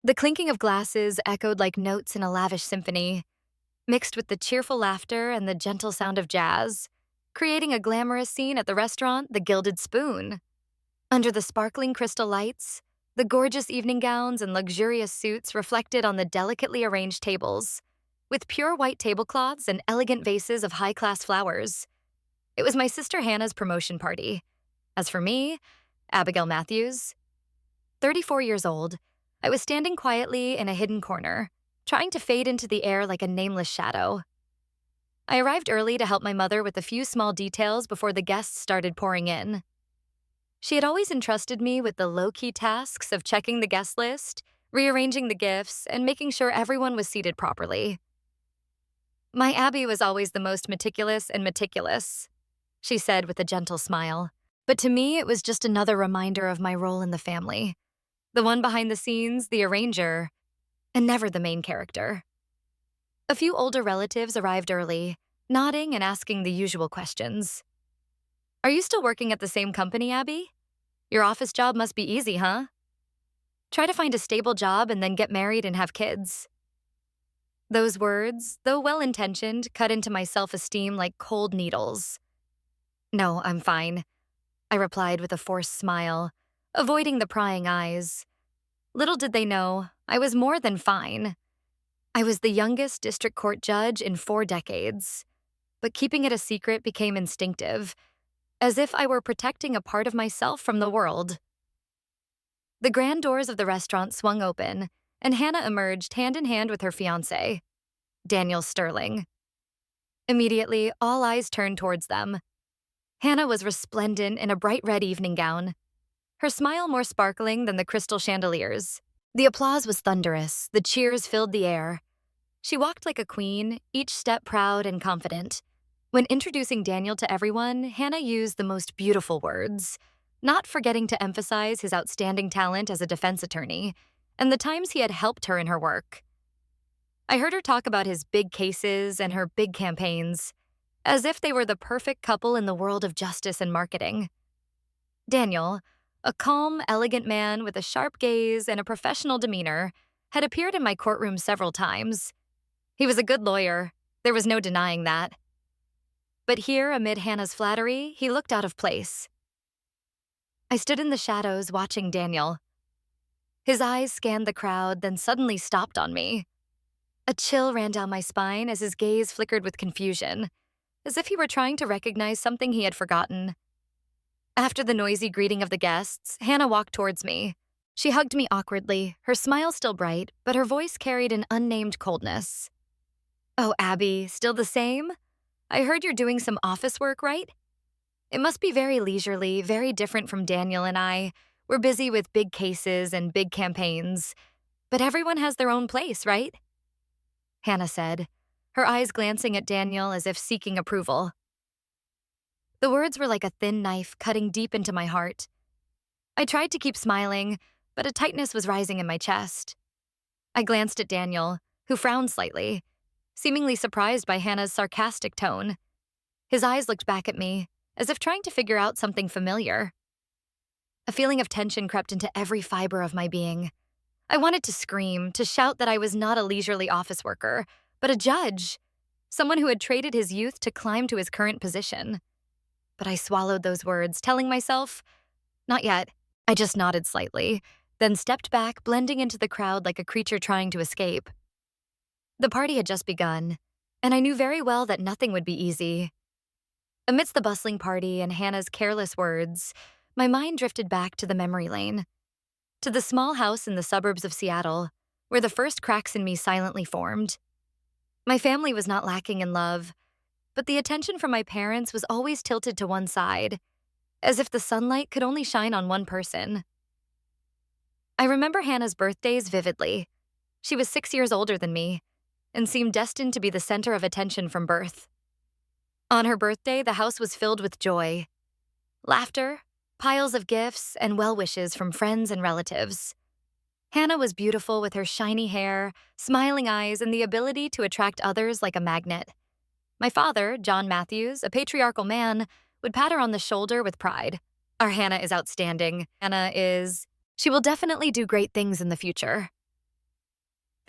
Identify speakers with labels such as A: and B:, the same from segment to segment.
A: The clinking of glasses echoed like notes in a lavish symphony, mixed with the cheerful laughter and the gentle sound of jazz, creating a glamorous scene at the restaurant, The Gilded Spoon. Under the sparkling crystal lights, the gorgeous evening gowns and luxurious suits reflected on the delicately arranged tables, with pure white tablecloths and elegant vases of high-class flowers. It was my sister Hannah's promotion party. As for me, Abigail Matthews, 34 years old, I was standing quietly in a hidden corner, trying to fade into the air like a nameless shadow. I arrived early to help my mother with a few small details before the guests started pouring in. She had always entrusted me with the low-key tasks of checking the guest list, rearranging the gifts, and making sure everyone was seated properly. My Abby was always the most meticulous, she said with a gentle smile. But to me, it was just another reminder of my role in the family. The one behind the scenes, the arranger, and never the main character. A few older relatives arrived early, nodding and asking the usual questions. Are you still working at the same company, Abby? Your office job must be easy, huh? Try to find a stable job and then get married and have kids. Those words, though well-intentioned, cut into my self-esteem like cold needles. No, I'm fine, I replied with a forced smile, avoiding the prying eyes. Little did they know, I was more than fine. I was the youngest district court judge in 4 decades, but keeping it a secret became instinctive, as if I were protecting a part of myself from the world. The grand doors of the restaurant swung open, and Hannah emerged hand in hand with her fiancé, Daniel Sterling. Immediately, all eyes turned towards them. Hannah was resplendent in a bright red evening gown, her smile more sparkling than the crystal chandeliers. The applause was thunderous, the cheers filled the air. She walked like a queen, each step proud and confident. When introducing Daniel to everyone, Hannah used the most beautiful words, not forgetting to emphasize his outstanding talent as a defense attorney and the times he had helped her in her work. I heard her talk about his big cases and her big campaigns, as if they were the perfect couple in the world of justice and marketing. Daniel, a calm, elegant man with a sharp gaze and a professional demeanor, had appeared in my courtroom several times. He was a good lawyer, there was no denying that. But here, amid Hannah's flattery, he looked out of place. I stood in the shadows watching Daniel. His eyes scanned the crowd, then suddenly stopped on me. A chill ran down my spine as his gaze flickered with confusion, as if he were trying to recognize something he had forgotten. After the noisy greeting of the guests, Hannah walked towards me. She hugged me awkwardly, her smile still bright, but her voice carried an unnamed coldness. Oh, Abby, still the same? I heard you're doing some office work, right? It must be very leisurely, very different from Daniel and I. We're busy with big cases and big campaigns. But everyone has their own place, right? Hannah said, her eyes glancing at Daniel as if seeking approval. The words were like a thin knife cutting deep into my heart. I tried to keep smiling, but a tightness was rising in my chest. I glanced at Daniel, who frowned slightly, seemingly surprised by Hannah's sarcastic tone. His eyes looked back at me, as if trying to figure out something familiar. A feeling of tension crept into every fiber of my being. I wanted to scream, to shout that I was not a leisurely office worker, but a judge, someone who had traded his youth to climb to his current position. But I swallowed those words, telling myself, not yet. I just nodded slightly, then stepped back, blending into the crowd like a creature trying to escape. The party had just begun, and I knew very well that nothing would be easy. Amidst the bustling party and Hannah's careless words, my mind drifted back to the memory lane, to the small house in the suburbs of Seattle, where the first cracks in me silently formed. My family was not lacking in love, but the attention from my parents was always tilted to one side, as if the sunlight could only shine on one person. I remember Hannah's birthdays vividly. She was 6 years older than me, and seemed destined to be the center of attention from birth. On her birthday, the house was filled with joy, laughter, piles of gifts, and well wishes from friends and relatives. Hannah was beautiful with her shiny hair, smiling eyes, and the ability to attract others like a magnet. My father, John Matthews, a patriarchal man, would pat her on the shoulder with pride. Our Hannah is outstanding. She will definitely do great things in the future.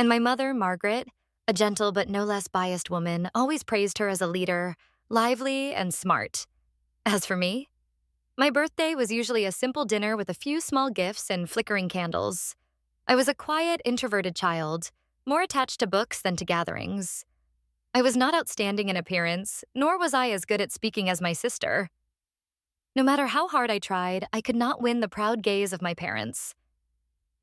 A: And my mother, Margaret, a gentle but no less biased woman, always praised her as a leader, lively and smart. As for me, my birthday was usually a simple dinner with a few small gifts and flickering candles. I was a quiet, introverted child, more attached to books than to gatherings. I was not outstanding in appearance, nor was I as good at speaking as my sister. No matter how hard I tried, I could not win the proud gaze of my parents.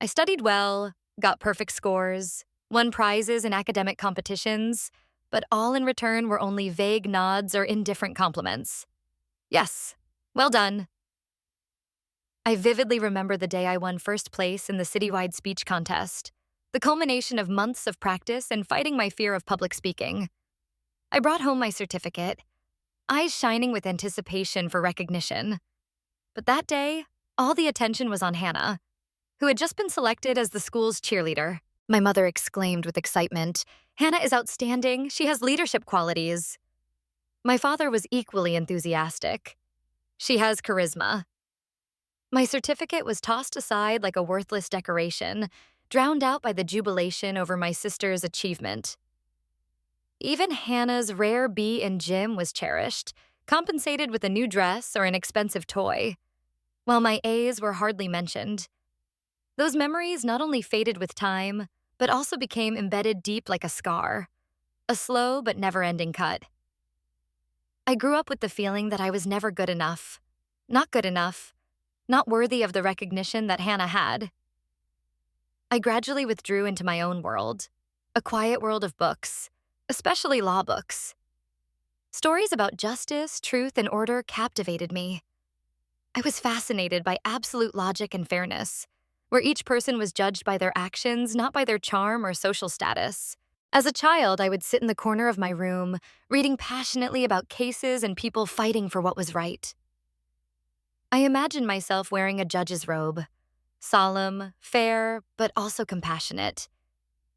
A: I studied well, got perfect scores, won prizes in academic competitions, but all in return were only vague nods or indifferent compliments. Yes, well done. I vividly remember the day I won first place in the citywide speech contest, the culmination of months of practice and fighting my fear of public speaking. I brought home my certificate, eyes shining with anticipation for recognition. But that day, all the attention was on Hannah, who had just been selected as the school's cheerleader. My mother exclaimed with excitement, "Hannah is outstanding. She has leadership qualities." My father was equally enthusiastic. "She has charisma." My certificate was tossed aside like a worthless decoration, drowned out by the jubilation over my sister's achievement. Even Hannah's rare B in gym was cherished, compensated with a new dress or an expensive toy, while my A's were hardly mentioned. Those memories not only faded with time, but also became embedded deep like a scar, a slow but never-ending cut. I grew up with the feeling that I was never good enough, not worthy of the recognition that Hannah had. I gradually withdrew into my own world, a quiet world of books, especially law books. Stories about justice, truth, and order captivated me. I was fascinated by absolute logic and fairness, where each person was judged by their actions, not by their charm or social status. As a child, I would sit in the corner of my room, reading passionately about cases and people fighting for what was right. I imagined myself wearing a judge's robe, solemn, fair, but also compassionate.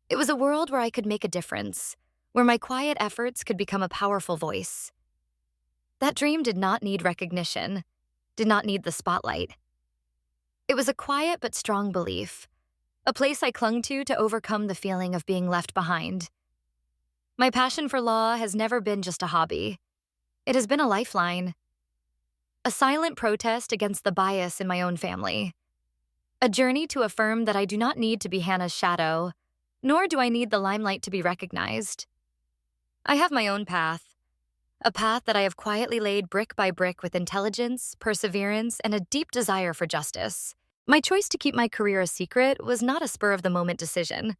A: It was a world where I could make a difference, where my quiet efforts could become a powerful voice. That dream did not need recognition, did not need the spotlight. It was a quiet but strong belief, a place I clung to overcome the feeling of being left behind. My passion for law has never been just a hobby. It has been a lifeline, a silent protest against the bias in my own family, a journey to affirm that I do not need to be Hannah's shadow, nor do I need the limelight to be recognized. I have my own path, a path that I have quietly laid brick by brick with intelligence, perseverance, and a deep desire for justice. My choice to keep my career a secret was not a spur-of-the-moment decision,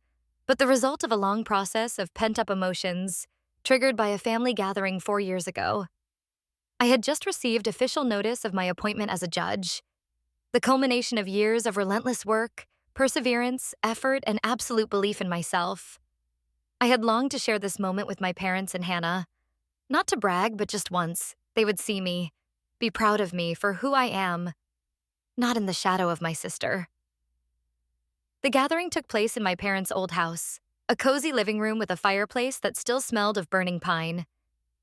A: but the result of a long process of pent-up emotions triggered by a family gathering 4 years ago. I had just received official notice of my appointment as a judge, the culmination of years of relentless work, perseverance, effort, and absolute belief in myself. I had longed to share this moment with my parents and Hannah, not to brag, but just once. They would see me, be proud of me for who I am, not in the shadow of my sister. The gathering took place in my parents' old house, a cozy living room with a fireplace that still smelled of burning pine.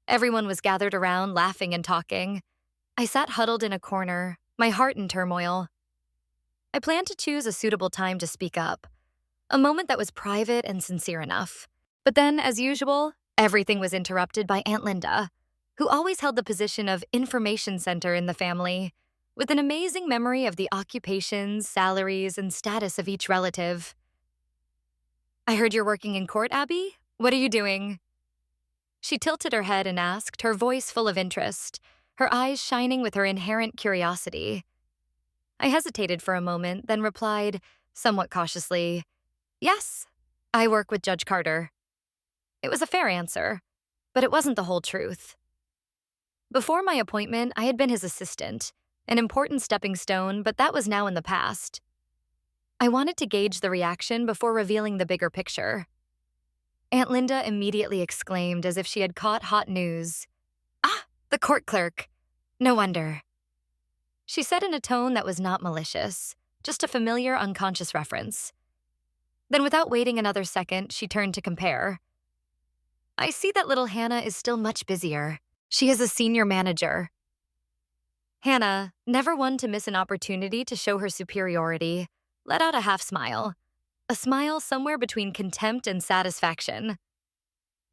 A: Everyone was gathered around, laughing and talking. I sat huddled in a corner, my heart in turmoil. I planned to choose a suitable time to speak up, a moment that was private and sincere enough. But then, as usual, everything was interrupted by Aunt Linda, who always held the position of information center in the family, with an amazing memory of the occupations, salaries, and status of each relative. "I heard you're working in court, Abby? What are you doing?" She tilted her head and asked, her voice full of interest, her eyes shining with her inherent curiosity. I hesitated for a moment, then replied, somewhat cautiously, "Yes, I work with Judge Carter." It was a fair answer, but it wasn't the whole truth. Before my appointment, I had been his assistant, an important stepping stone, but that was now in the past. I wanted to gauge the reaction before revealing the bigger picture. Aunt Linda immediately exclaimed as if she had caught hot news. "Ah, the court clerk. No wonder." She said in a tone that was not malicious, just a familiar unconscious reference. Then without waiting another second, she turned to compare. "I see that little Hannah is still much busier. She is a senior manager." Hannah, never one to miss an opportunity to show her superiority, let out a half smile. a smile somewhere between contempt and satisfaction.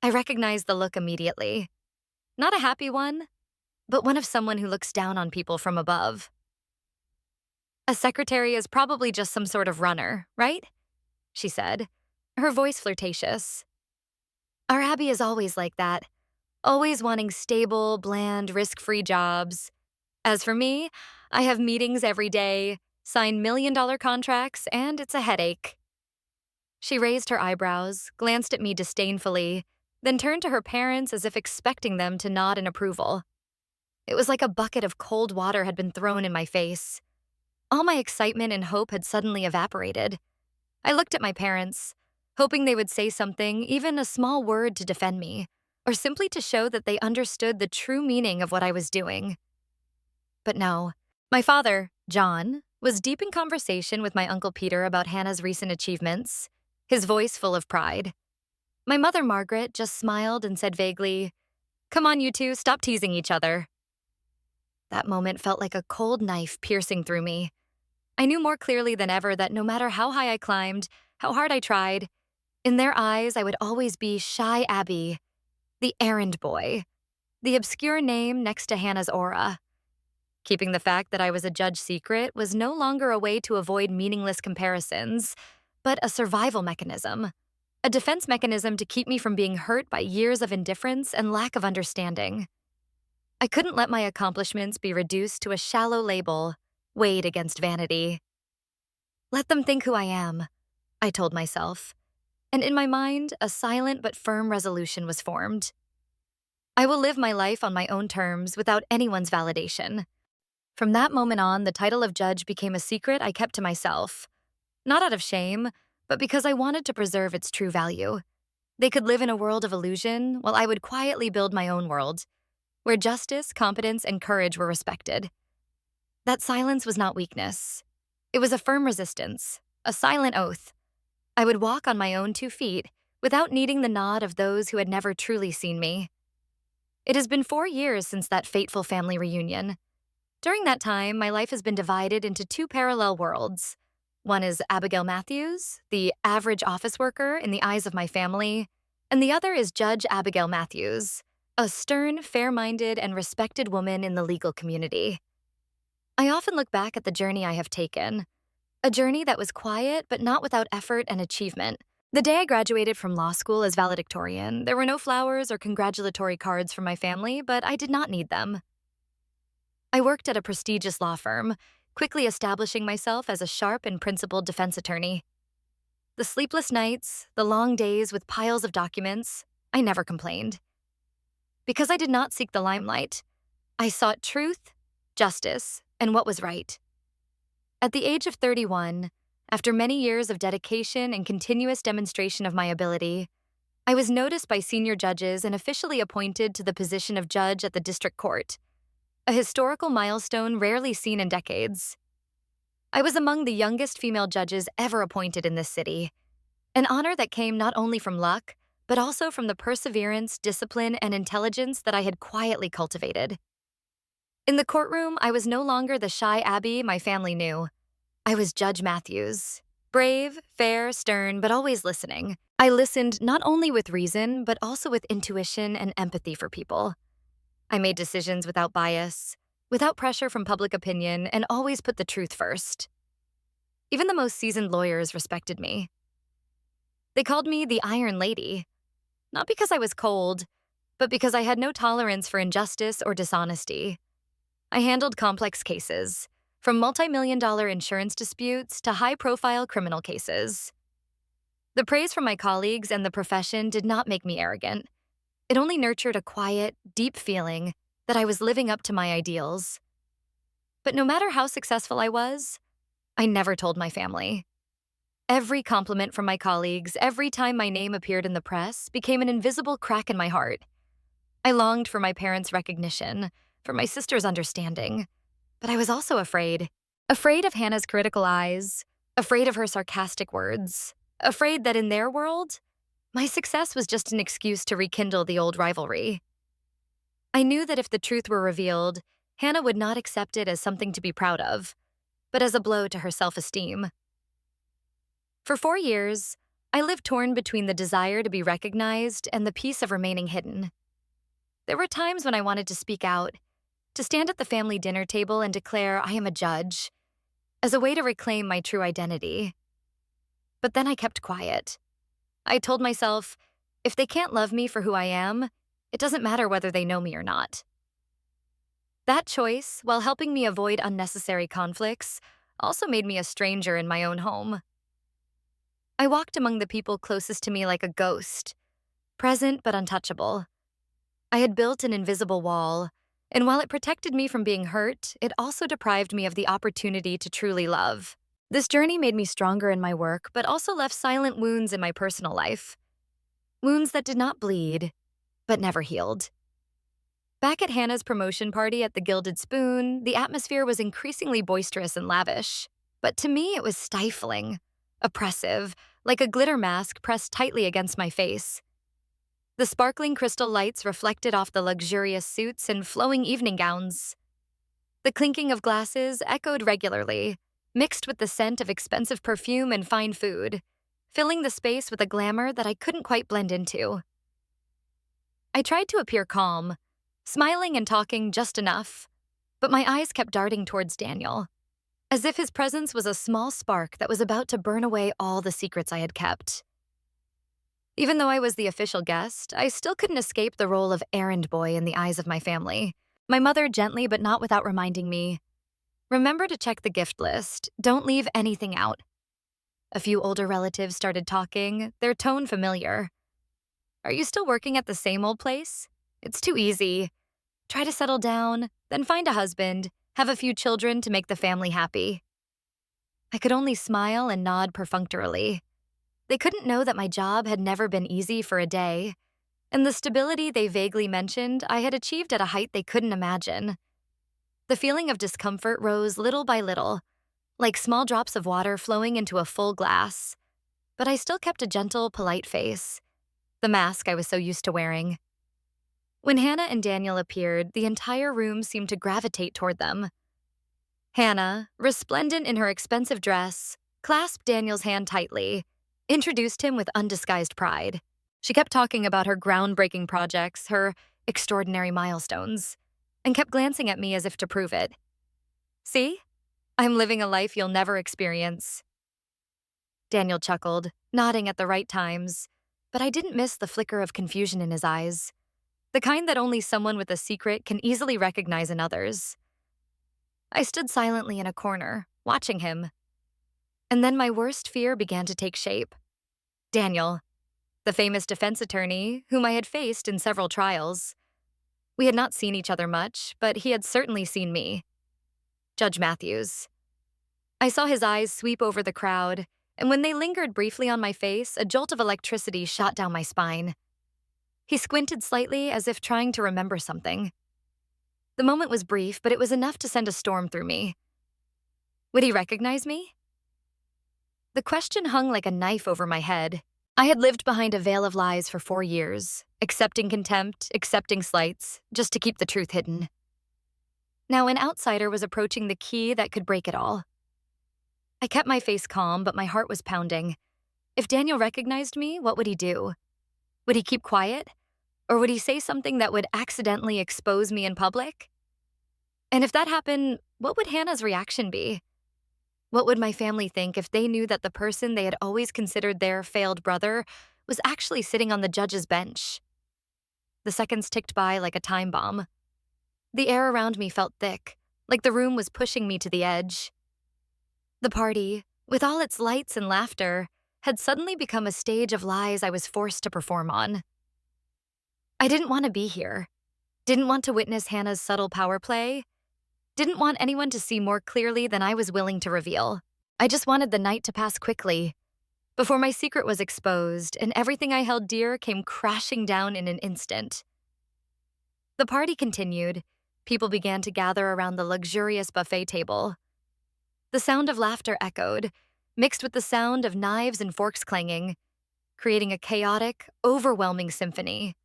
A: I recognized the look immediately. Not a happy one, but one of someone who looks down on people from above. A secretary is probably just some sort of runner, right? She said, her voice flirtatious. Our Abby is always like that, always wanting stable, bland, risk-free jobs. As for me, I have meetings every day, sign million-dollar contracts, and it's a headache. She raised her eyebrows, glanced at me disdainfully, then turned to her parents as if expecting them to nod in approval. It was like a bucket of cold water had been thrown in my face. All my excitement and hope had suddenly evaporated. I looked at my parents, hoping they would say something, even a small word to defend me, or simply to show that they understood the true meaning of what I was doing. But no. My father, John, was deep in conversation with my Uncle Peter about Hannah's recent achievements, his voice full of pride. My mother, Margaret, just smiled and said vaguely, "Come on, you two, stop teasing each other." That moment felt like a cold knife piercing through me. I knew more clearly than ever that no matter how high I climbed, how hard I tried, in their eyes I would always be Shy Abby, the errand boy, the obscure name next to Hannah's aura. Keeping the fact that I was a judge secret was no longer a way to avoid meaningless comparisons, but a survival mechanism, a defense mechanism to keep me from being hurt by years of indifference and lack of understanding. I couldn't let my accomplishments be reduced to a shallow label, weighed against vanity. Let them think who I am, I told myself, and in my mind, a silent but firm resolution was formed. I will live my life on my own terms without anyone's validation. From that moment on, the title of judge became a secret I kept to myself, not out of shame, but because I wanted to preserve its true value. They could live in a world of illusion, while I would quietly build my own world, where justice, competence, and courage were respected. That silence was not weakness. It was a firm resistance, a silent oath. I would walk on my own 2 feet, without needing the nod of those who had never truly seen me. It has been 4 years since that fateful family reunion. During that time, my life has been divided into 2 parallel worlds. One is Abigail Matthews, the average office worker in the eyes of my family, and the other is Judge Abigail Matthews, a stern, fair-minded, and respected woman in the legal community. I often look back at the journey I have taken, a journey that was quiet but not without effort and achievement. The day I graduated from law school as valedictorian, there were no flowers or congratulatory cards from my family, but I did not need them. I worked at a prestigious law firm, quickly establishing myself as a sharp and principled defense attorney. The sleepless nights, the long days with piles of documents, I never complained. Because I did not seek the limelight, I sought truth, justice, and what was right. At the age of 31, after many years of dedication and continuous demonstration of my ability, I was noticed by senior judges and officially appointed to the position of judge at the district court, a historical milestone rarely seen in decades. I was among the youngest female judges ever appointed in this city, an honor that came not only from luck, but also from the perseverance, discipline, and intelligence that I had quietly cultivated. In the courtroom, I was no longer the shy Abby my family knew. I was Judge Matthews. Brave, fair, stern, but always listening. I listened not only with reason, but also with intuition and empathy for people. I made decisions without bias, without pressure from public opinion, and always put the truth first. Even the most seasoned lawyers respected me. They called me the Iron Lady, not because I was cold, but because I had no tolerance for injustice or dishonesty. I handled complex cases, from multi-million-dollar insurance disputes to high-profile criminal cases. The praise from my colleagues and the profession did not make me arrogant. It only nurtured a quiet, deep feeling that I was living up to my ideals. But no matter how successful I was, I never told my family. Every compliment from my colleagues, every time my name appeared in the press, became an invisible crack in my heart. I longed for my parents' recognition, for my sister's understanding. But I was also afraid. Afraid of Hannah's critical eyes, afraid of her sarcastic words, afraid that in their world, my success was just an excuse to rekindle the old rivalry. I knew that if the truth were revealed, Hannah would not accept it as something to be proud of, but as a blow to her self-esteem. For 4 years, I lived torn between the desire to be recognized and the peace of remaining hidden. There were times when I wanted to speak out, to stand at the family dinner table and declare I am a judge, as a way to reclaim my true identity. But then I kept quiet. I told myself, if they can't love me for who I am, it doesn't matter whether they know me or not. That choice, while helping me avoid unnecessary conflicts, also made me a stranger in my own home. I walked among the people closest to me like a ghost, present but untouchable. I had built an invisible wall, and while it protected me from being hurt, it also deprived me of the opportunity to truly love. This journey made me stronger in my work, but also left silent wounds in my personal life. Wounds that did not bleed, but never healed. Back at Hannah's promotion party at the Gilded Spoon, the atmosphere was increasingly boisterous and lavish. But to me, it was stifling, oppressive, like a glitter mask pressed tightly against my face. The sparkling crystal lights reflected off the luxurious suits and flowing evening gowns. The clinking of glasses echoed regularly, mixed with the scent of expensive perfume and fine food, filling the space with a glamour that I couldn't quite blend into. I tried to appear calm, smiling and talking just enough, but my eyes kept darting towards Daniel, as if his presence was a small spark that was about to burn away all the secrets I had kept. Even though I was the official guest, I still couldn't escape the role of errand boy in the eyes of my family. My mother gently but not without reminding me, remember to check the gift list, don't leave anything out. A few older relatives started talking, their tone familiar. Are you still working at the same old place? It's too easy. Try to settle down, then find a husband, have a few children to make the family happy. I could only smile and nod perfunctorily. They couldn't know that my job had never been easy for a day, and the stability they vaguely mentioned I had achieved at a height they couldn't imagine. The feeling of discomfort rose little by little, like small drops of water flowing into a full glass. But I still kept a gentle, polite face, the mask I was so used to wearing. When Hannah and Daniel appeared, the entire room seemed to gravitate toward them. Hannah, resplendent in her expensive dress, clasped Daniel's hand tightly, introduced him with undisguised pride. She kept talking about her groundbreaking projects, her extraordinary milestones, and kept glancing at me as if to prove it. See? I'm living a life you'll never experience. Daniel chuckled, nodding at the right times, but I didn't miss the flicker of confusion in his eyes, the kind that only someone with a secret can easily recognize in others. I stood silently in a corner, watching him. And then my worst fear began to take shape. Daniel, the famous defense attorney whom I had faced in several trials. We had not seen each other much, but he had certainly seen me. Judge Matthews. I saw his eyes sweep over the crowd, and when they lingered briefly on my face, a jolt of electricity shot down my spine. He squinted slightly as if trying to remember something. The moment was brief, but it was enough to send a storm through me. Would he recognize me? The question hung like a knife over my head. I had lived behind a veil of lies for 4 years, accepting contempt, accepting slights, just to keep the truth hidden. Now an outsider was approaching the key that could break it all. I kept my face calm, but my heart was pounding. If Daniel recognized me, what would he do? Would he keep quiet? Or would he say something that would accidentally expose me in public? And if that happened, what would Hannah's reaction be? What would my family think if they knew that the person they had always considered their failed brother was actually sitting on the judge's bench? The seconds ticked by like a time bomb. The air around me felt thick, like the room was pushing me to the edge. The party, with all its lights and laughter, had suddenly become a stage of lies I was forced to perform on. I didn't want to be here. Didn't want to witness Hannah's subtle power play. Didn't want anyone to see more clearly than I was willing to reveal. I just wanted the night to pass quickly, before my secret was exposed and everything I held dear came crashing down in an instant. The party continued. People began to gather around the luxurious buffet table. The sound of laughter echoed, mixed with the sound of knives and forks clanging, creating a chaotic, overwhelming symphony.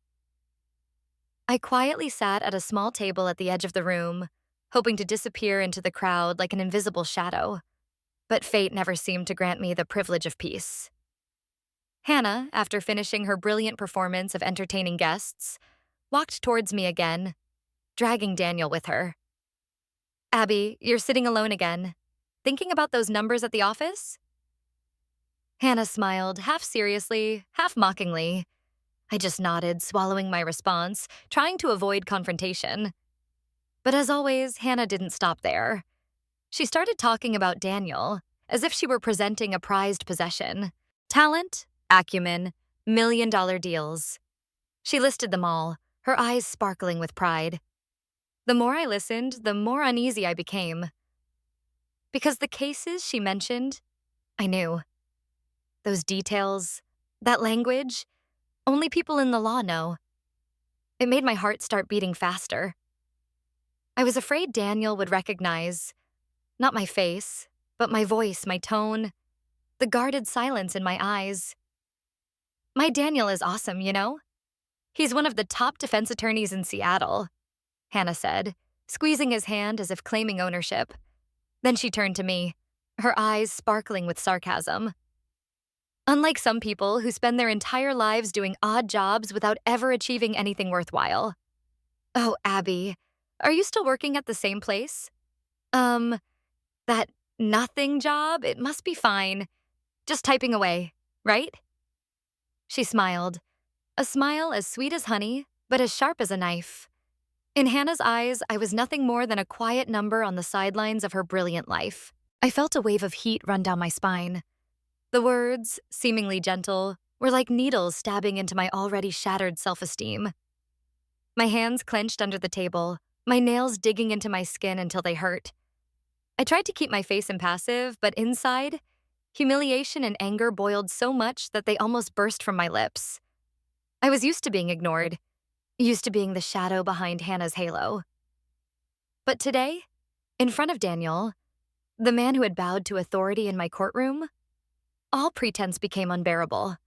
A: I quietly sat at a small table at the edge of the room, hoping to disappear into the crowd like an invisible shadow. but fate never seemed to grant me the privilege of peace. Hannah, after finishing her brilliant performance of entertaining guests, walked towards me again, dragging Daniel with her. Abby, you're sitting alone again. Thinking about those numbers at the office? Hannah smiled, half seriously, half mockingly. I just nodded, swallowing my response, trying to avoid confrontation. But as always, Hannah didn't stop there. She started talking about Daniel, as if she were presenting a prized possession. Talent, acumen, million-dollar deals. She listed them all, her eyes sparkling with pride. The more I listened, the more uneasy I became. Because the cases she mentioned, I knew. Those details, that language, only people in the law know. It made my heart start beating faster. I was afraid Daniel would recognize, not my face, but my voice, my tone, the guarded silence in my eyes. My Daniel is awesome, you know? He's one of the top defense attorneys in Seattle, Hannah said, squeezing his hand as if claiming ownership. Then she turned to me, her eyes sparkling with sarcasm. Unlike some people who spend their entire lives doing odd jobs without ever achieving anything worthwhile. Oh, Abby, are you still working at the same place? That nothing job? It must be fine. Just typing away, right? She smiled, a smile as sweet as honey, but as sharp as a knife. In Hannah's eyes, I was nothing more than a quiet number on the sidelines of her brilliant life. I felt a wave of heat run down my spine. The words, seemingly gentle, were like needles stabbing into my already shattered self-esteem. My hands clenched under the table, my nails digging into my skin until they hurt. I tried to keep my face impassive, but inside, humiliation and anger boiled so much that they almost burst from my lips. I was used to being ignored, used to being the shadow behind Hannah's halo. But today, in front of Daniel, the man who had bowed to authority in my courtroom, all pretense became unbearable.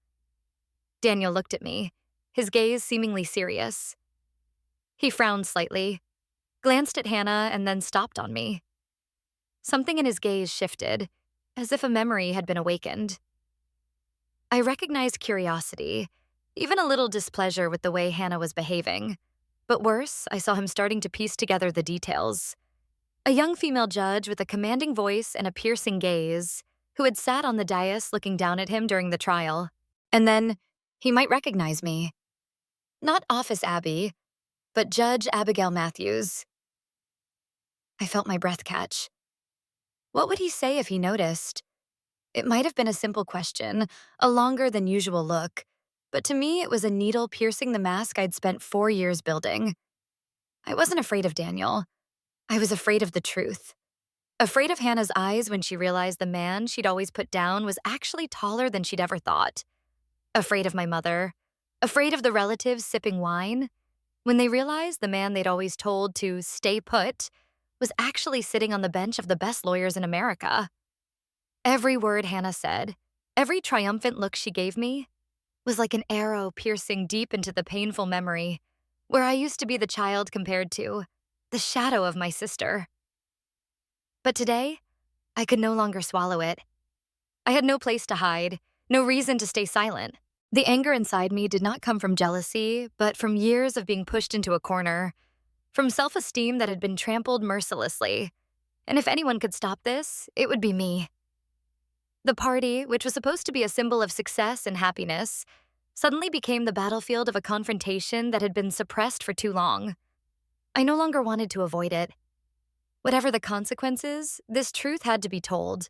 A: Daniel looked at me, his gaze seemingly serious. He frowned slightly, glanced at Hannah, and then stopped on me. Something in his gaze shifted, as if a memory had been awakened. I recognized curiosity, even a little displeasure with the way Hannah was behaving. But worse, I saw him starting to piece together the details. A young female judge with a commanding voice and a piercing gaze, who had sat on the dais looking down at him during the trial. And then, he might recognize me. Not Office Abby, but Judge Abigail Matthews. I felt my breath catch. What would he say if he noticed? It might have been a simple question, a longer than usual look, but to me it was a needle piercing the mask I'd spent 4 years building. I wasn't afraid of Daniel. I was afraid of the truth. Afraid of Hannah's eyes when she realized the man she'd always put down was actually taller than she'd ever thought. Afraid of my mother. Afraid of the relatives sipping wine. When they realized the man they'd always told to stay put was actually sitting on the bench of the best lawyers in America. Every word Hannah said, every triumphant look she gave me, was like an arrow piercing deep into the painful memory, where I used to be the child compared to, the shadow of my sister. But today, I could no longer swallow it. I had no place to hide, no reason to stay silent. The anger inside me did not come from jealousy, but from years of being pushed into a corner, from self-esteem that had been trampled mercilessly. And if anyone could stop this, it would be me. The party, which was supposed to be a symbol of success and happiness, suddenly became the battlefield of a confrontation that had been suppressed for too long. I no longer wanted to avoid it. Whatever the consequences, this truth had to be told.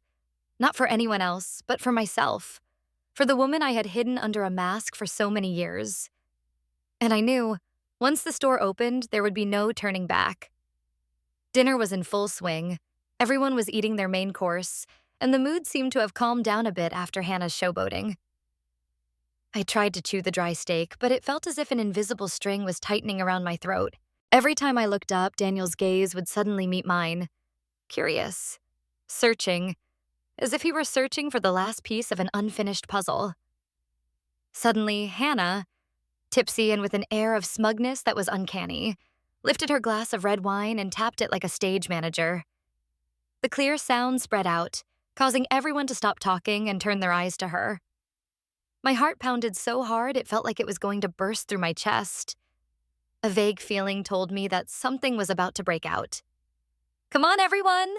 A: Not for anyone else, but for myself. For the woman I had hidden under a mask for so many years. And I knew, once the store opened, there would be no turning back. Dinner was in full swing. Everyone was eating their main course, and the mood seemed to have calmed down a bit after Hannah's showboating. I tried to chew the dry steak, but it felt as if an invisible string was tightening around my throat. Every time I looked up, Daniel's gaze would suddenly meet mine. Curious. Searching. As if he were searching for the last piece of an unfinished puzzle. Suddenly, Hannah, tipsy and with an air of smugness that was uncanny, lifted her glass of red wine and tapped it like a stage manager. The clear sound spread out, causing everyone to stop talking and turn their eyes to her. My heart pounded so hard it felt like it was going to burst through my chest. A vague feeling told me that something was about to break out. "Come on, everyone,"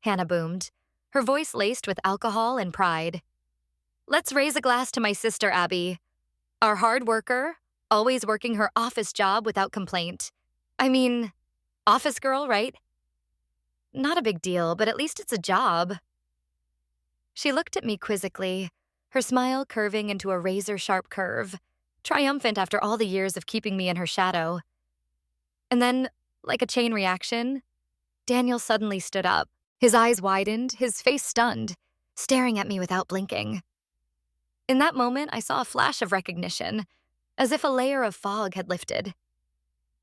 A: Hannah boomed, her voice laced with alcohol and pride. "Let's raise a glass to my sister, Abby. Our hard worker, always working her office job without complaint. I mean, office girl, right? Not a big deal, but at least it's a job." She looked at me quizzically, her smile curving into a razor-sharp curve, triumphant after all the years of keeping me in her shadow. And then, like a chain reaction, Daniel suddenly stood up. His eyes widened, his face stunned, staring at me without blinking. In that moment, I saw a flash of recognition, as if a layer of fog had lifted.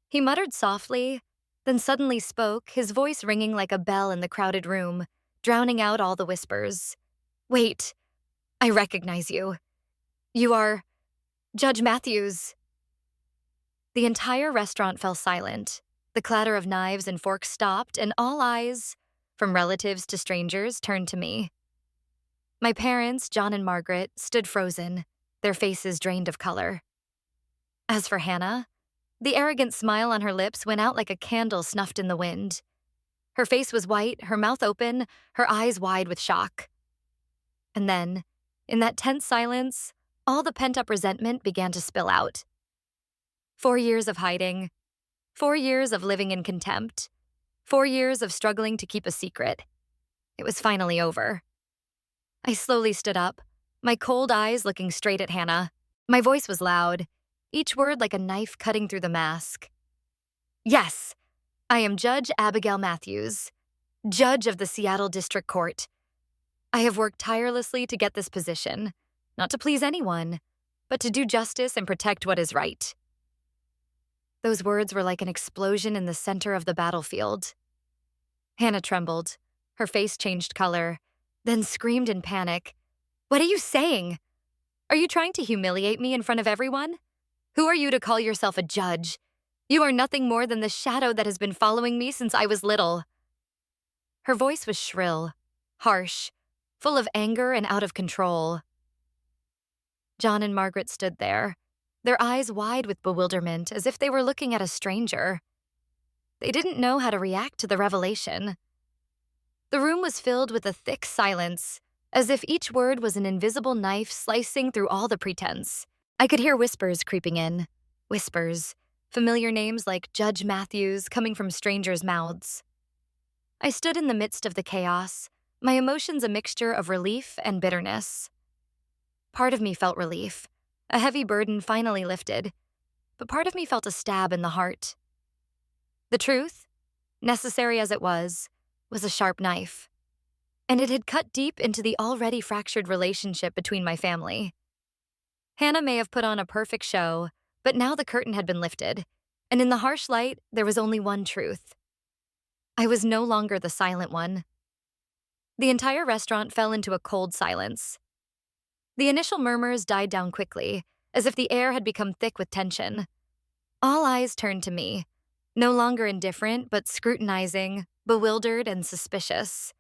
A: He muttered softly, then suddenly spoke, his voice ringing like a bell in the crowded room, drowning out all the whispers. "Wait, I recognize you. You are Judge Matthews." The entire restaurant fell silent. The clatter of knives and forks stopped, and all eyes, from relatives to strangers, turned to me. My parents, John and Margaret, stood frozen, their faces drained of color. As for Hannah, the arrogant smile on her lips went out like a candle snuffed in the wind. Her face was white, her mouth open, her eyes wide with shock. And then, in that tense silence, all the pent-up resentment began to spill out. 4 years of hiding, 4 years of living in contempt, 4 years of struggling to keep a secret. It was finally over. I slowly stood up, my cold eyes looking straight at Hannah. My voice was loud, each word like a knife cutting through the mask. "Yes, I am Judge Abigail Matthews, Judge of the Seattle District Court. I have worked tirelessly to get this position, not to please anyone, but to do justice and protect what is right." Those words were like an explosion in the center of the battlefield. Hannah trembled. Her face changed color, then screamed in panic. "What are you saying? Are you trying to humiliate me in front of everyone? Who are you to call yourself a judge? You are nothing more than the shadow that has been following me since I was little." Her voice was shrill, harsh, full of anger and out of control. John and Margaret stood there, their eyes wide with bewilderment, as if they were looking at a stranger. They didn't know how to react to the revelation. The room was filled with a thick silence, as if each word was an invisible knife slicing through all the pretense. I could hear whispers creeping in. Whispers, familiar names like Judge Matthews coming from strangers' mouths. I stood in the midst of the chaos, my emotions a mixture of relief and bitterness. Part of me felt relief, a heavy burden finally lifted, but part of me felt a stab in the heart. The truth, necessary as it was a sharp knife, and it had cut deep into the already fractured relationship between my family. Hannah may have put on a perfect show, but now the curtain had been lifted, and in the harsh light, there was only one truth. I was no longer the silent one. The entire restaurant fell into a cold silence. The initial murmurs died down quickly, as if the air had become thick with tension. All eyes turned to me, no longer indifferent, but scrutinizing, bewildered, and suspicious.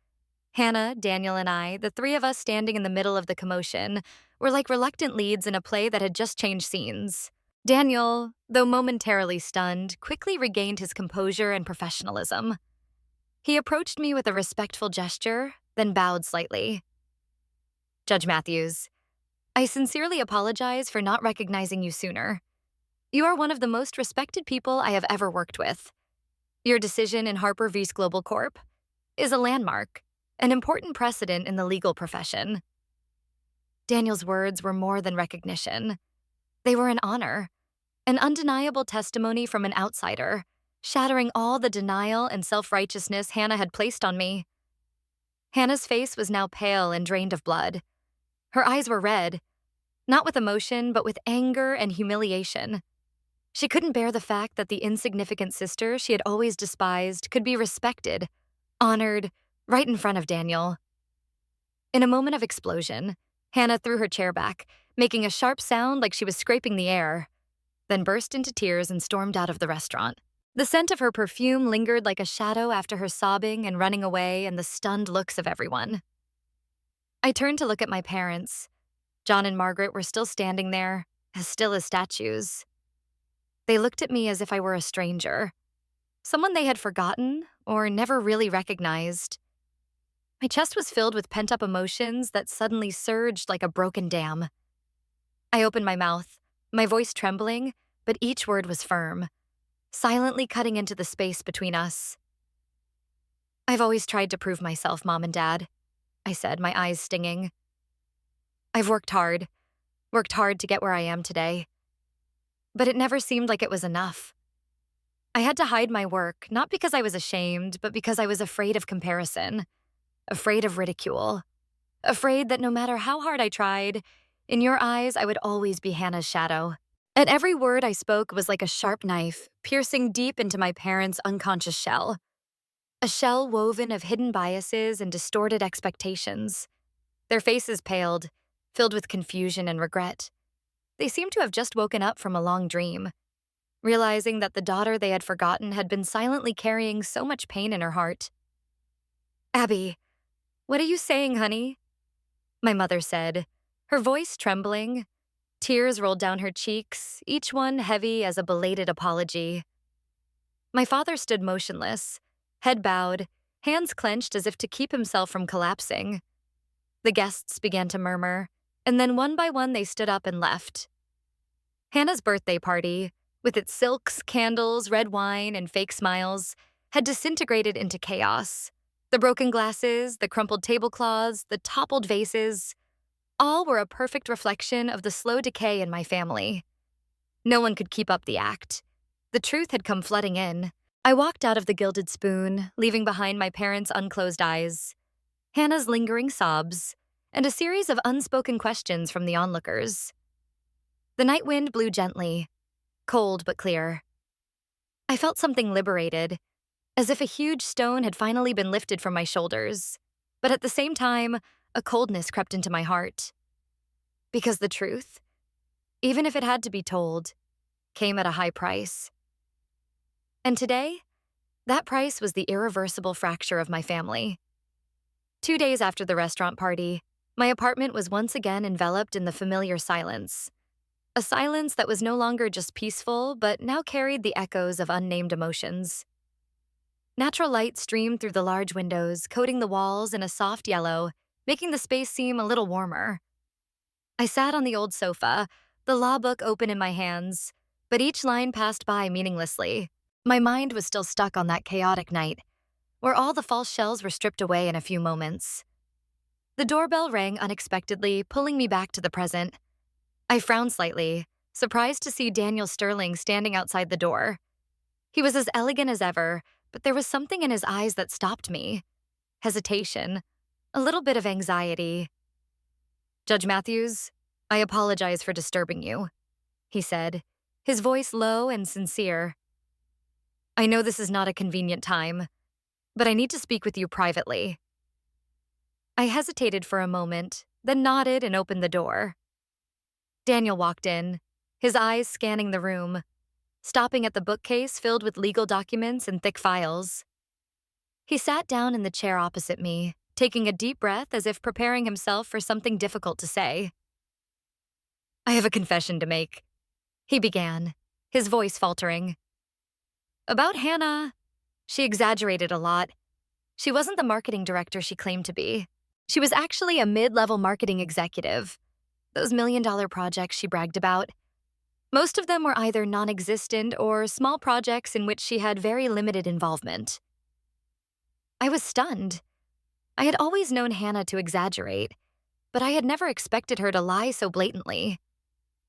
A: Hannah, Daniel, and I, the three of us standing in the middle of the commotion, were like reluctant leads in a play that had just changed scenes. Daniel, though momentarily stunned, quickly regained his composure and professionalism. He approached me with a respectful gesture, then bowed slightly. "Judge Matthews, I sincerely apologize for not recognizing you sooner. You are one of the most respected people I have ever worked with. Your decision in Harper vs. Global Corp. is a landmark, an important precedent in the legal profession." Daniel's words were more than recognition. They were an honor, an undeniable testimony from an outsider, shattering all the denial and self-righteousness Hannah had placed on me. Hannah's face was now pale and drained of blood. Her eyes were red, not with emotion, but with anger and humiliation. She couldn't bear the fact that the insignificant sister she had always despised could be respected, honored, right in front of Daniel. In a moment of explosion, Hannah threw her chair back, making a sharp sound like she was scraping the air, then burst into tears and stormed out of the restaurant. The scent of her perfume lingered like a shadow after her sobbing and running away and the stunned looks of everyone. I turned to look at my parents. John and Margaret were still standing there, as still as statues. They looked at me as if I were a stranger, someone they had forgotten or never really recognized. My chest was filled with pent-up emotions that suddenly surged like a broken dam. I opened my mouth, my voice trembling, but each word was firm, silently cutting into the space between us. "I've always tried to prove myself, Mom and Dad," I said, my eyes stinging. "I've worked hard to get where I am today. But it never seemed like it was enough. I had to hide my work, not because I was ashamed, but because I was afraid of comparison, afraid of ridicule, afraid that no matter how hard I tried, in your eyes, I would always be Hannah's shadow." And every word I spoke was like a sharp knife, piercing deep into my parents' unconscious shell. A shell woven of hidden biases and distorted expectations. Their faces paled, filled with confusion and regret. They seemed to have just woken up from a long dream, realizing that the daughter they had forgotten had been silently carrying so much pain in her heart. "Abby, what are you saying, honey?" my mother said, her voice trembling. Tears rolled down her cheeks, each one heavy as a belated apology. My father stood motionless, head bowed, hands clenched as if to keep himself from collapsing. The guests began to murmur, and then one by one they stood up and left. Hannah's birthday party, with its silks, candles, red wine, and fake smiles, had disintegrated into chaos. The broken glasses, the crumpled tablecloths, the toppled vases, all were a perfect reflection of the slow decay in my family. No one could keep up the act. The truth had come flooding in. I walked out of the Gilded Spoon, leaving behind my parents' unclosed eyes, Hannah's lingering sobs, and a series of unspoken questions from the onlookers. The night wind blew gently, cold but clear. I felt something liberated, as if a huge stone had finally been lifted from my shoulders. But at the same time, a coldness crept into my heart. Because the truth, even if it had to be told, came at a high price. And today, that price was the irreversible fracture of my family. 2 days after the restaurant party, my apartment was once again enveloped in the familiar silence. A silence that was no longer just peaceful, but now carried the echoes of unnamed emotions. Natural light streamed through the large windows, coating the walls in a soft yellow, making the space seem a little warmer. I sat on the old sofa, the law book open in my hands, but each line passed by meaninglessly. My mind was still stuck on that chaotic night, where all the false shells were stripped away in a few moments. The doorbell rang unexpectedly, pulling me back to the present. I frowned slightly, surprised to see Daniel Sterling standing outside the door. He was as elegant as ever, but there was something in his eyes that stopped me. Hesitation, a little bit of anxiety. "Judge Matthews, I apologize for disturbing you," he said, his voice low and sincere. "I know this is not a convenient time, but I need to speak with you privately." I hesitated for a moment, then nodded and opened the door. Daniel walked in, his eyes scanning the room, stopping at the bookcase filled with legal documents and thick files. He sat down in the chair opposite me, taking a deep breath as if preparing himself for something difficult to say. "I have a confession to make," he began, his voice faltering. "About Hannah, she exaggerated a lot. She wasn't the marketing director she claimed to be. She was actually a mid-level marketing executive. Those million-dollar projects she bragged about. Most of them were either non-existent or small projects in which she had very limited involvement." I was stunned. I had always known Hannah to exaggerate, but I had never expected her to lie so blatantly.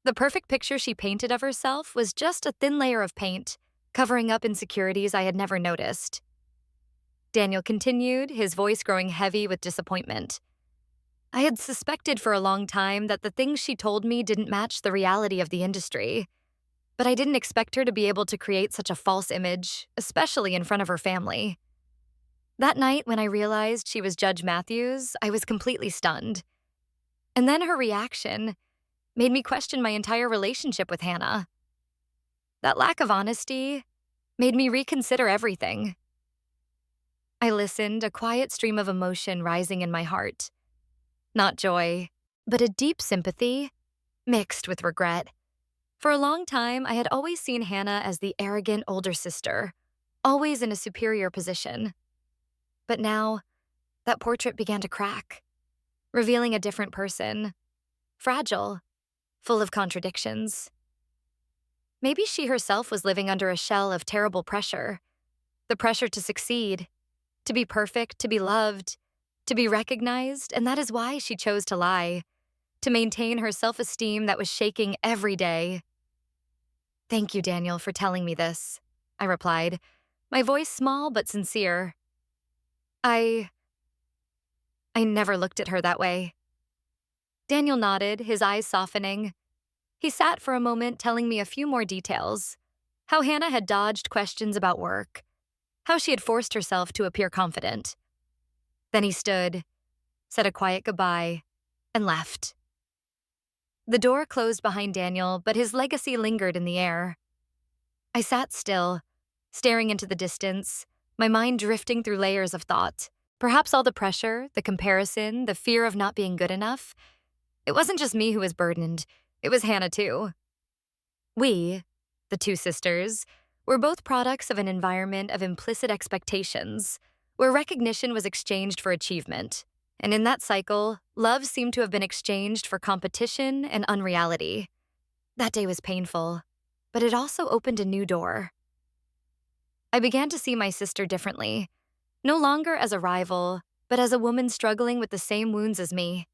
A: The perfect picture she painted of herself was just a thin layer of paint, covering up insecurities I had never noticed. Daniel continued, his voice growing heavy with disappointment. "I had suspected for a long time that the things she told me didn't match the reality of the industry, but I didn't expect her to be able to create such a false image, especially in front of her family. That night, when I realized she was Judge Matthews, I was completely stunned. And then her reaction made me question my entire relationship with Hannah. That lack of honesty made me reconsider everything." I listened, a quiet stream of emotion rising in my heart. not joy, but a deep sympathy mixed with regret. For a long time, I had always seen Hannah as the arrogant older sister, always in a superior position. But now, that portrait began to crack, revealing a different person, fragile, full of contradictions. Maybe she herself was living under a shell of terrible pressure, the pressure to succeed, to be perfect, to be loved, to be recognized, and that is why she chose to lie, to maintain her self-esteem that was shaking every day. "Thank you, Daniel, for telling me this," I replied, my voice small but sincere. I never looked at her that way. Daniel nodded, his eyes softening. He sat for a moment telling me a few more details. How Hannah had dodged questions about work. How she had forced herself to appear confident. Then he stood, said a quiet goodbye, and left. The door closed behind Daniel, but his legacy lingered in the air. I sat still, staring into the distance, my mind drifting through layers of thought. Perhaps all the pressure, the comparison, the fear of not being good enough. It wasn't just me who was burdened, it was Hannah too. We, the two sisters, were both products of an environment of implicit expectations, where recognition was exchanged for achievement. And in that cycle, love seemed to have been exchanged for competition and unreality. That day was painful, but it also opened a new door. I began to see my sister differently, no longer as a rival, but as a woman struggling with the same wounds as me.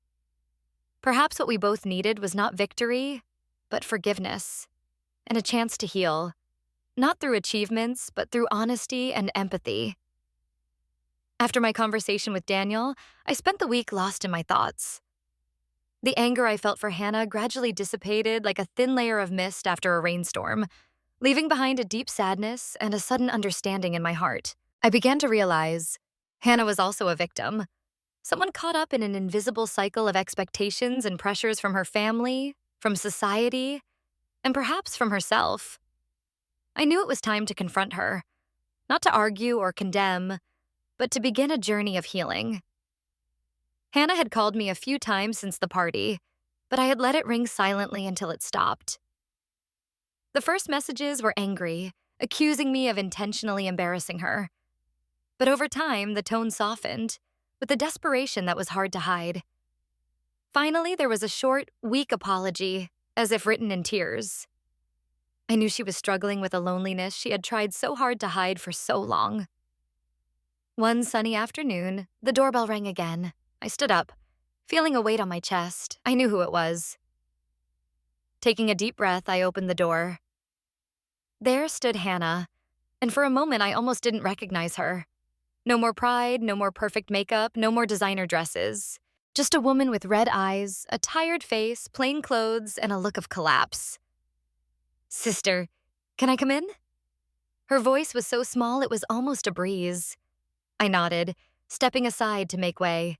A: Perhaps what we both needed was not victory, but forgiveness, and a chance to heal, not through achievements, but through honesty and empathy. After my conversation with Daniel, I spent the week lost in my thoughts. The anger I felt for Hannah gradually dissipated like a thin layer of mist after a rainstorm, leaving behind a deep sadness and a sudden understanding in my heart. I began to realize Hannah was also a victim, someone caught up in an invisible cycle of expectations and pressures from her family, from society, and perhaps from herself. I knew it was time to confront her, not to argue or condemn, but to begin a journey of healing. Hannah had called me a few times since the party, but I had let it ring silently until it stopped. The first messages were angry, accusing me of intentionally embarrassing her. But over time, the tone softened, with a desperation that was hard to hide. Finally, there was a short, weak apology, as if written in tears. I knew she was struggling with a loneliness she had tried so hard to hide for so long. One sunny afternoon, the doorbell rang again. I stood up, feeling a weight on my chest. I knew who it was. Taking a deep breath, I opened the door. There stood Hannah, and for a moment I almost didn't recognize her. No more pride, no more perfect makeup, no more designer dresses. Just a woman with red eyes, a tired face, plain clothes, and a look of collapse. "Sister, can I come in?" Her voice was so small it was almost a breeze. I nodded, stepping aside to make way.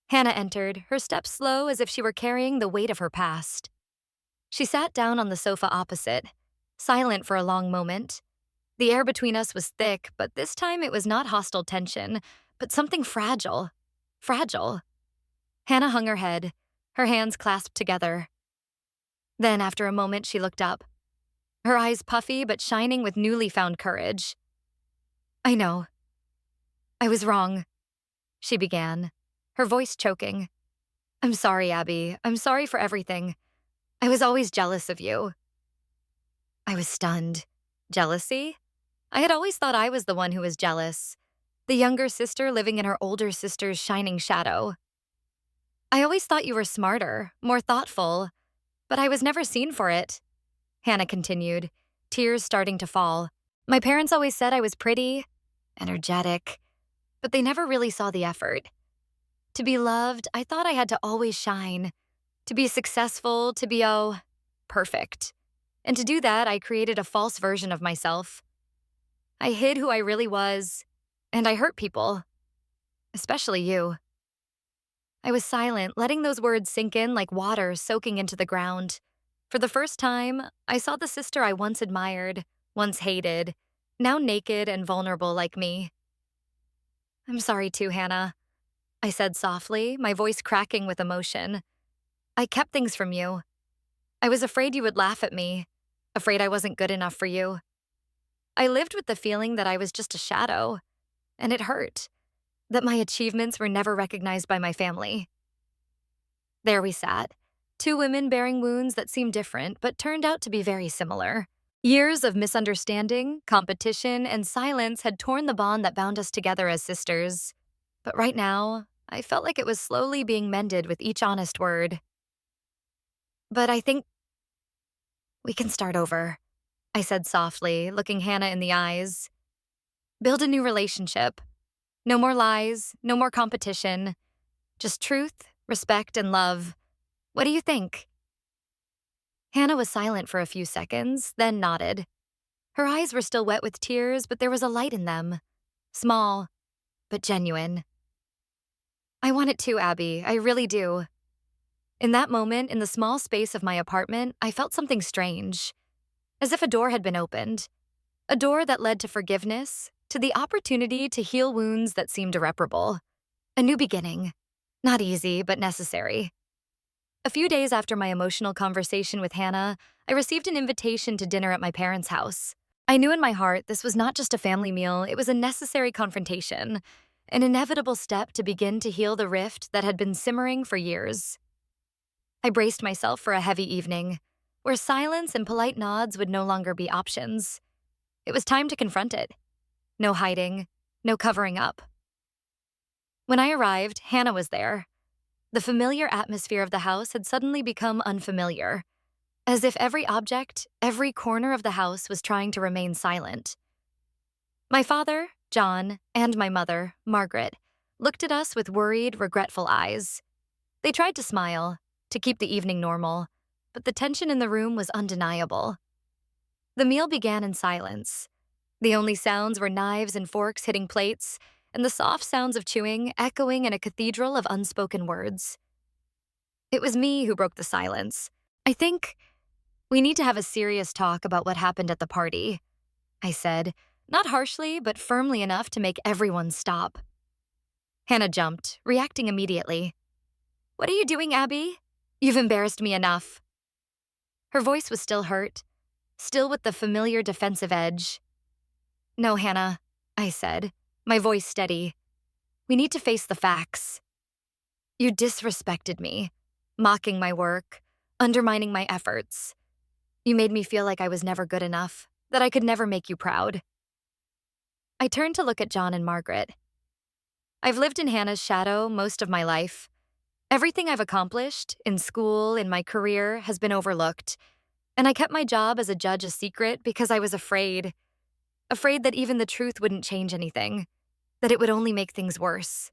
A: Hannah entered, her steps slow as if she were carrying the weight of her past. She sat down on the sofa opposite, silent for a long moment. The air between us was thick, but this time it was not hostile tension, but something fragile. Fragile. Hannah hung her head, her hands clasped together. Then, after a moment, she looked up, her eyes puffy but shining with newly found courage. "I know. I was wrong," she began, her voice choking. "I'm sorry, Abby. I'm sorry for everything. I was always jealous of you." I was stunned. Jealousy? I had always thought I was the one who was jealous, the younger sister living in her older sister's shining shadow. "I always thought you were smarter, more thoughtful, but I was never seen for it," Hannah continued, tears starting to fall. "My parents always said I was pretty, energetic, but they never really saw the effort. To be loved, I thought I had to always shine. To be successful, to be, perfect. And to do that, I created a false version of myself. I hid who I really was, and I hurt people. Especially you." I was silent, letting those words sink in like water soaking into the ground. For the first time, I saw the sister I once admired, once hated, now naked and vulnerable like me. "I'm sorry too, Hannah. I said softly, my voice cracking with emotion. I kept things from you. I was afraid you would laugh at me, afraid I wasn't good enough for you. I lived with the feeling that I was just a shadow, and it hurt, that my achievements were never recognized by my family. There we sat, two women bearing wounds that seemed different but turned out to be very similar. Years of misunderstanding, competition, and silence had torn the bond that bound us together as sisters. But right now, I felt like it was slowly being mended with each honest word. But I think we can start over, I said softly, looking Hannah in the eyes. Build a new relationship. No more lies, no more competition. Just truth, respect, and love. What do you think? Hannah was silent for a few seconds, then nodded. Her eyes were still wet with tears, but there was a light in them. Small, but genuine. I want it too, Abby. I really do. In that moment, in the small space of my apartment, I felt something strange. As if a door had been opened. A door that led to forgiveness, to the opportunity to heal wounds that seemed irreparable. A new beginning. Not easy, but necessary. A few days after my emotional conversation with Hannah, I received an invitation to dinner at my parents' house. I knew in my heart this was not just a family meal, it was a necessary confrontation, an inevitable step to begin to heal the rift that had been simmering for years. I braced myself for a heavy evening, where silence and polite nods would no longer be options. It was time to confront it. No hiding, no covering up. When I arrived, Hannah was there. The familiar atmosphere of the house had suddenly become unfamiliar, as if every object, every corner of the house was trying to remain silent. My father, John, and my mother, Margaret, looked at us with worried, regretful eyes. They tried to smile, to keep the evening normal, but the tension in the room was undeniable. The meal began in silence. The only sounds were knives and forks hitting plates, and the soft sounds of chewing echoing in a cathedral of unspoken words. It was me who broke the silence. I think we need to have a serious talk about what happened at the party, I said, not harshly, but firmly enough to make everyone stop. Hannah jumped, reacting immediately. What are you doing, Abby? You've embarrassed me enough. Her voice was still hurt, still with the familiar defensive edge. No, Hannah, I said, my voice steady. We need to face the facts. You disrespected me, mocking my work, undermining my efforts. You made me feel like I was never good enough, that I could never make you proud. I turned to look at John and Margaret. I've lived in Hannah's shadow most of my life. Everything I've accomplished, in school, in my career, has been overlooked, and I kept my job as a judge a secret because I was afraid that even the truth wouldn't change anything, that it would only make things worse.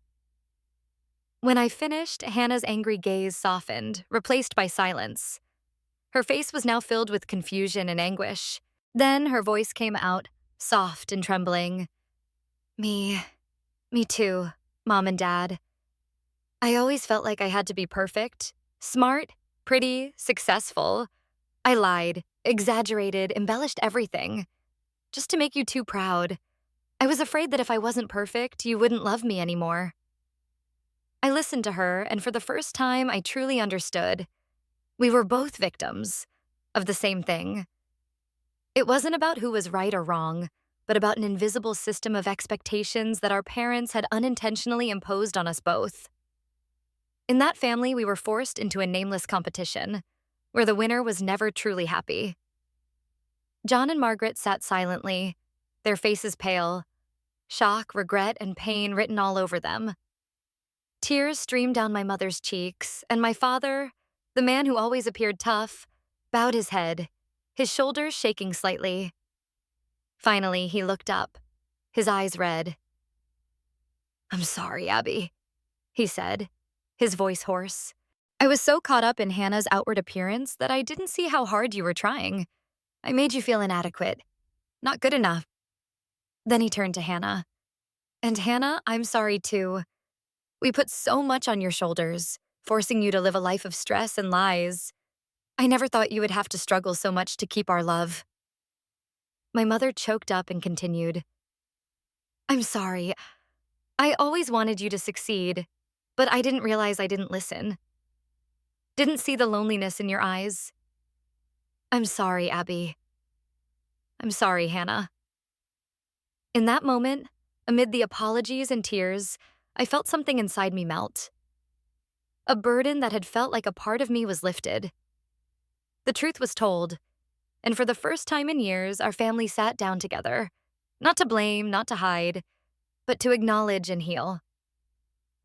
A: When I finished, Hannah's angry gaze softened, replaced by silence. Her face was now filled with confusion and anguish. Then her voice came out, soft and trembling. Me too, Mom and Dad. I always felt like I had to be perfect, smart, pretty, successful. I lied, exaggerated, embellished everything, just to make you too proud. I was afraid that if I wasn't perfect, you wouldn't love me anymore. I listened to her, and for the first time, I truly understood. We were both victims of the same thing. It wasn't about who was right or wrong, but about an invisible system of expectations that our parents had unintentionally imposed on us both. In that family, we were forced into a nameless competition, where the winner was never truly happy. John and Margaret sat silently, their faces pale, shock, regret, and pain written all over them. Tears streamed down my mother's cheeks, and my father, the man who always appeared tough, bowed his head, his shoulders shaking slightly. Finally, he looked up, his eyes red. I'm sorry, Abby, he said, his voice hoarse. I was so caught up in Hannah's outward appearance that I didn't see how hard you were trying. I made you feel inadequate, not good enough. Then he turned to Hannah. And Hannah, I'm sorry too. We put so much on your shoulders, forcing you to live a life of stress and lies. I never thought you would have to struggle so much to keep our love. My mother choked up and continued. I'm sorry. I always wanted you to succeed. But I didn't realize I didn't listen. Didn't see the loneliness in your eyes. I'm sorry, Abby. I'm sorry, Hannah. In that moment, amid the apologies and tears, I felt something inside me melt. A burden that had felt like a part of me was lifted. The truth was told, and for the first time in years, our family sat down together. Not to blame, not to hide, but to acknowledge and heal.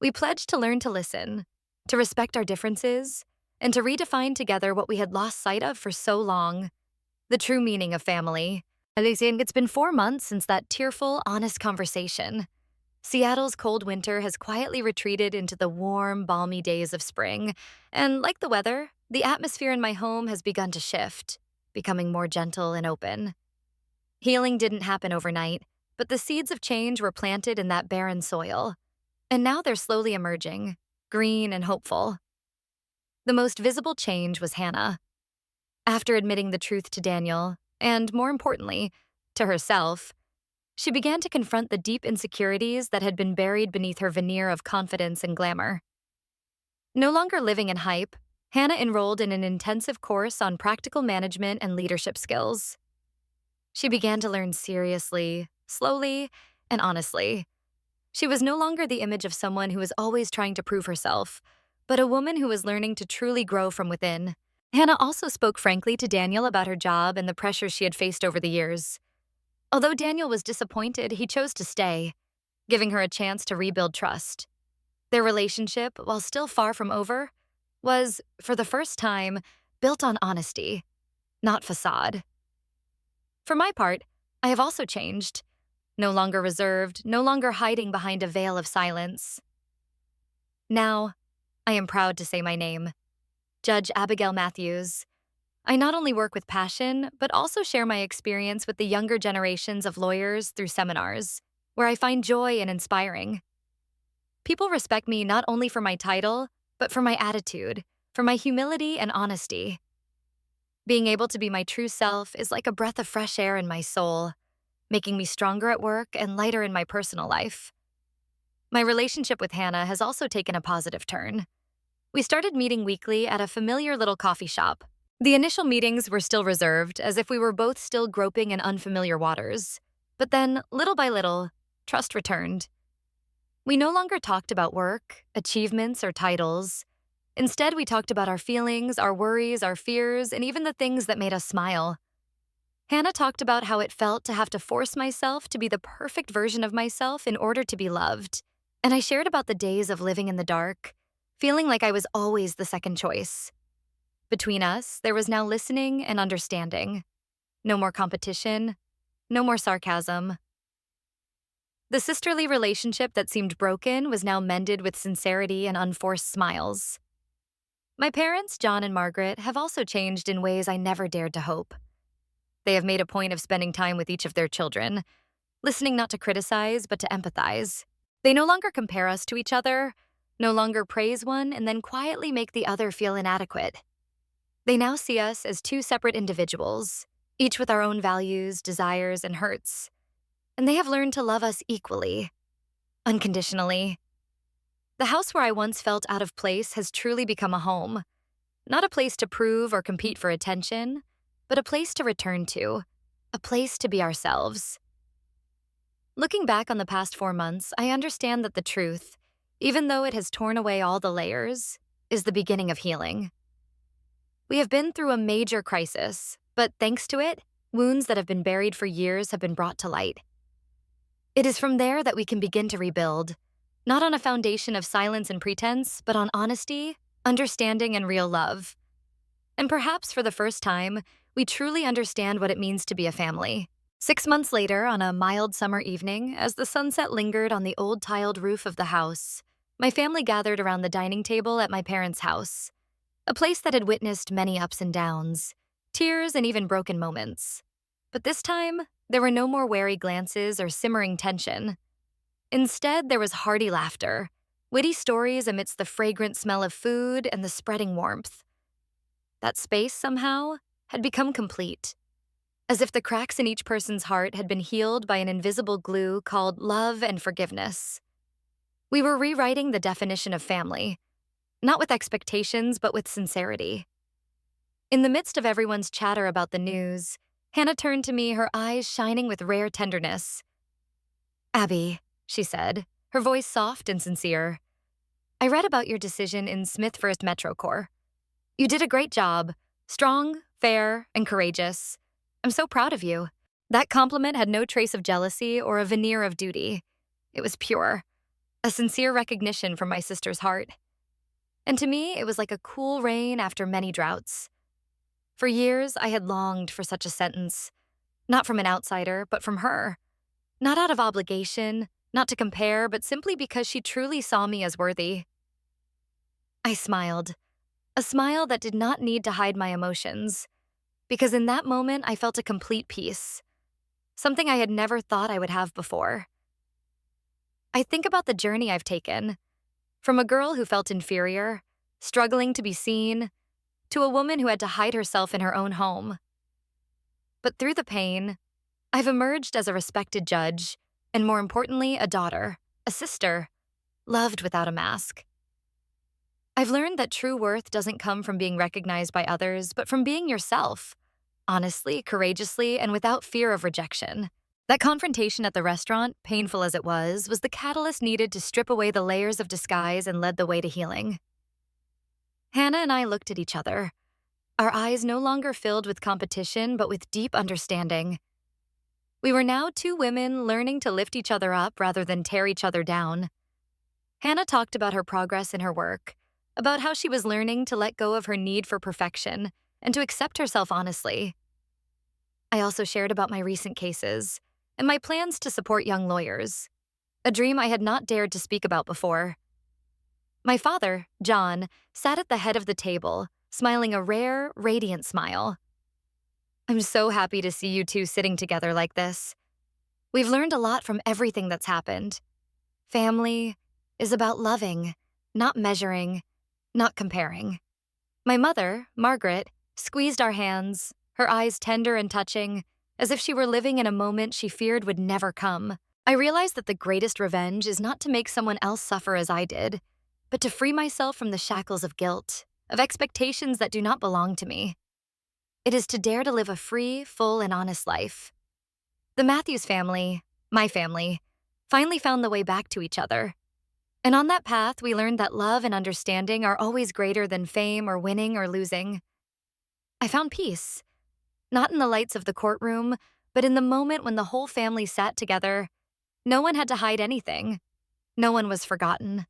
A: We pledged to learn to listen, to respect our differences, and to redefine together what we had lost sight of for so long, the true meaning of family. It's been 4 months since that tearful, honest conversation. Seattle's cold winter has quietly retreated into the warm, balmy days of spring, and like the weather, the atmosphere in my home has begun to shift, becoming more gentle and open. Healing didn't happen overnight, but the seeds of change were planted in that barren soil, and now they're slowly emerging, green and hopeful. The most visible change was Hannah. After admitting the truth to Daniel, and more importantly, to herself, she began to confront the deep insecurities that had been buried beneath her veneer of confidence and glamour. No longer living in hype, Hannah enrolled in an intensive course on practical management and leadership skills. She began to learn seriously, slowly, and honestly. She was no longer the image of someone who was always trying to prove herself, but a woman who was learning to truly grow from within. Hannah also spoke frankly to Daniel about her job and the pressures she had faced over the years. Although Daniel was disappointed, he chose to stay, giving her a chance to rebuild trust. Their relationship, while still far from over, was, for the first time, built on honesty, not facade. For my part, I have also changed. No longer reserved, no longer hiding behind a veil of silence. Now, I am proud to say my name, Judge Abigail Matthews. I not only work with passion, but also share my experience with the younger generations of lawyers through seminars, where I find joy in inspiring. People respect me not only for my title, but for my attitude, for my humility and honesty. Being able to be my true self is like a breath of fresh air in my soul, making me stronger at work and lighter in my personal life. My relationship with Hannah has also taken a positive turn. We started meeting weekly at a familiar little coffee shop. The initial meetings were still reserved, as if we were both still groping in unfamiliar waters. But then, little by little, trust returned. We no longer talked about work, achievements, or titles. Instead, we talked about our feelings, our worries, our fears, and even the things that made us smile. Hannah talked about how it felt to have to force myself to be the perfect version of myself in order to be loved. And I shared about the days of living in the dark, feeling like I was always the second choice. Between us, there was now listening and understanding. No more competition, no more sarcasm. The sisterly relationship that seemed broken was now mended with sincerity and unforced smiles. My parents, John and Margaret, have also changed in ways I never dared to hope. They have made a point of spending time with each of their children, listening not to criticize, but to empathize. They no longer compare us to each other, no longer praise one and then quietly make the other feel inadequate. They now see us as two separate individuals, each with our own values, desires, and hurts. And they have learned to love us equally, unconditionally. The house where I once felt out of place has truly become a home. Not a place to prove or compete for attention, but a place to return to, a place to be ourselves. Looking back on the past 4 months, I understand that the truth, even though it has torn away all the layers, is the beginning of healing. We have been through a major crisis, but thanks to it, wounds that have been buried for years have been brought to light. It is from there that we can begin to rebuild, not on a foundation of silence and pretense, but on honesty, understanding, and real love. And perhaps for the first time, we truly understand what it means to be a family. 6 months later, on a mild summer evening, as the sunset lingered on the old tiled roof of the house, my family gathered around the dining table at my parents' house, a place that had witnessed many ups and downs, tears, and even broken moments. But this time, there were no more wary glances or simmering tension. Instead, there was hearty laughter, witty stories amidst the fragrant smell of food and the spreading warmth. That space, somehow, had become complete, as if the cracks in each person's heart had been healed by an invisible glue called love and forgiveness. We were rewriting the definition of family, not with expectations, but with sincerity. In the midst of everyone's chatter about the news, Hannah turned to me, her eyes shining with rare tenderness. "Abby," she said, her voice soft and sincere, "I read about your decision in Smith First Metro Corps. You did a great job, strong, fair, and courageous. I'm so proud of you." That compliment had no trace of jealousy or a veneer of duty. It was pure, a sincere recognition from my sister's heart. And to me, it was like a cool rain after many droughts. For years, I had longed for such a sentence, not from an outsider, but from her. Not out of obligation, not to compare, but simply because she truly saw me as worthy. I smiled, a smile that did not need to hide my emotions, because in that moment I felt a complete peace, something I had never thought I would have before. I think about the journey I've taken, from a girl who felt inferior, struggling to be seen, to a woman who had to hide herself in her own home. But through the pain, I've emerged as a respected judge, and more importantly, a daughter, a sister, loved without a mask. I've learned that true worth doesn't come from being recognized by others, but from being yourself, honestly, courageously, and without fear of rejection. That confrontation at the restaurant, painful as it was the catalyst needed to strip away the layers of disguise and led the way to healing. Hannah and I looked at each other, our eyes no longer filled with competition, but with deep understanding. We were now two women learning to lift each other up rather than tear each other down. Hannah talked about her progress in her work, about how she was learning to let go of her need for perfection and to accept herself honestly. I also shared about my recent cases and my plans to support young lawyers, a dream I had not dared to speak about before. My father, John, sat at the head of the table, smiling a rare, radiant smile. "I'm so happy to see you two sitting together like this. We've learned a lot from everything that's happened. Family is about loving, not measuring, not comparing." My mother, Margaret, squeezed our hands, her eyes tender and touching, as if she were living in a moment she feared would never come. I realized that the greatest revenge is not to make someone else suffer as I did, but to free myself from the shackles of guilt, of expectations that do not belong to me. It is to dare to live a free, full, and honest life. The Matthews family, my family, finally found the way back to each other. And on that path, we learned that love and understanding are always greater than fame or winning or losing. I found peace, not in the lights of the courtroom, but in the moment when the whole family sat together. No one had to hide anything. No one was forgotten.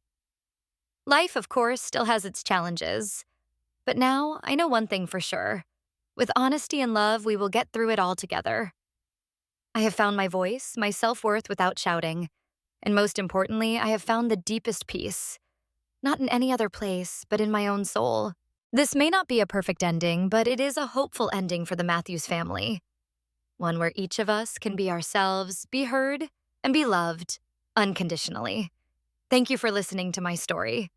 A: Life, of course, still has its challenges. But now, I know one thing for sure. With honesty and love, we will get through it all together. I have found my voice, my self-worth without shouting. And most importantly, I have found the deepest peace. Not in any other place, but in my own soul. This may not be a perfect ending, but it is a hopeful ending for the Matthews family. One where each of us can be ourselves, be heard, and be loved unconditionally. Thank you for listening to my story.